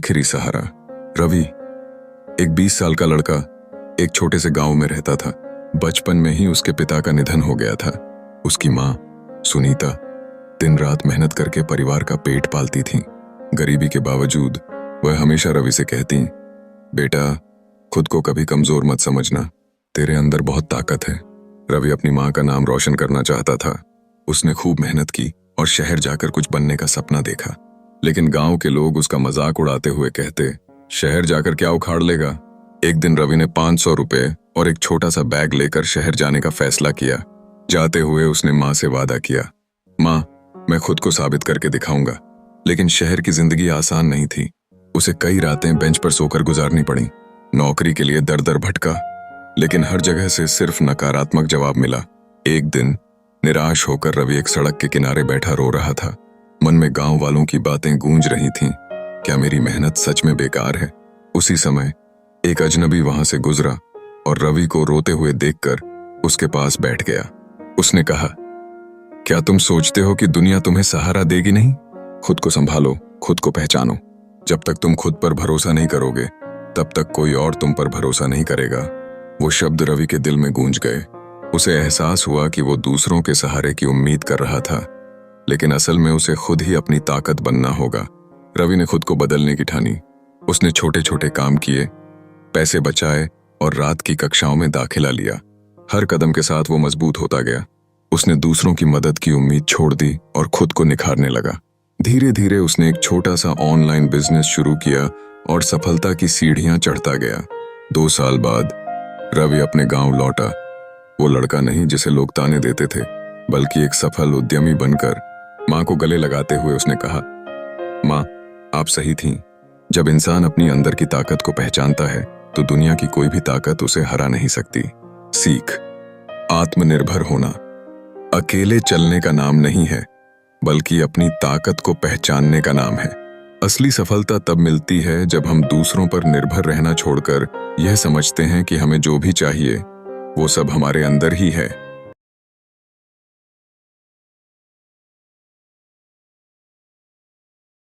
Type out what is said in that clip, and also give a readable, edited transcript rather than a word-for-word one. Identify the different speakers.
Speaker 1: आखिरी सहारा। रवि एक 20 साल का लड़का एक छोटे से गांव में रहता था। बचपन में ही उसके पिता का निधन हो गया था। उसकी माँ सुनीता दिन रात मेहनत करके परिवार का पेट पालती थी। गरीबी के बावजूद वह हमेशा रवि से कहती, बेटा खुद को कभी कमजोर मत समझना, तेरे अंदर बहुत ताकत है। रवि अपनी माँ का नाम रोशन करना चाहता था। उसने खूब मेहनत की और शहर जाकर कुछ बनने का सपना देखा, लेकिन गांव के लोग उसका मजाक उड़ाते हुए कहते, शहर जाकर क्या उखाड़ लेगा। एक दिन रवि ने 500 रुपए और एक छोटा सा बैग लेकर शहर जाने का फैसला किया। जाते हुए उसने माँ से वादा किया, माँ मैं खुद को साबित करके दिखाऊंगा। लेकिन शहर की जिंदगी आसान नहीं थी। उसे कई रातें बेंच पर सोकर गुजारनी पड़ी। नौकरी के लिए दर दर भटका, लेकिन हर जगह से सिर्फ नकारात्मक जवाब मिला। एक दिन निराश होकर रवि एक सड़क के किनारे बैठा रो रहा था। मन में गांव वालों की बातें गूंज रही थीं, क्या मेरी मेहनत सच में बेकार है। उसी समय एक अजनबी वहां से गुजरा और रवि को रोते हुए देखकर उसके पास बैठ गया। उसने कहा, क्या तुम सोचते हो कि दुनिया तुम्हें सहारा देगी नहीं? खुद को संभालो, खुद को पहचानो। जब तक तुम खुद पर भरोसा नहीं करोगे तब तक कोई और तुम पर भरोसा नहीं करेगा। वो शब्द रवि के दिल में गूंज गए। उसे एहसास हुआ कि वो दूसरों के सहारे की उम्मीद कर रहा था, लेकिन असल में उसे खुद ही अपनी ताकत बनना होगा। रवि ने खुद को बदलने की ठानी। उसने छोटे छोटे काम किए, पैसे बचाए और रात की कक्षाओं में दाखिला लिया। हर कदम के साथ वो मजबूत होता गया। उसने दूसरों की मदद की उम्मीद छोड़ दी और खुद को निखारने लगा। धीरे धीरे उसने एक छोटा सा ऑनलाइन बिजनेस शुरू किया और सफलता की सीढ़ियां चढ़ता गया। 2 साल बाद रवि अपने गांव लौटा। वो लड़का नहीं जिसे लोग ताने देते थे, बल्कि एक सफल उद्यमी बनकर माँ को गले लगाते हुए उसने कहा, माँ आप सही थीं। जब इंसान अपनी अंदर की ताकत को पहचानता है तो दुनिया की कोई भी ताकत उसे हरा नहीं सकती। सीख, आत्मनिर्भर होना अकेले चलने का नाम नहीं है, बल्कि अपनी ताकत को पहचानने का नाम है। असली सफलता तब मिलती है जब हम दूसरों पर निर्भर रहना छोड़कर यह समझते हैं कि हमें जो भी चाहिए वो सब हमारे अंदर ही है।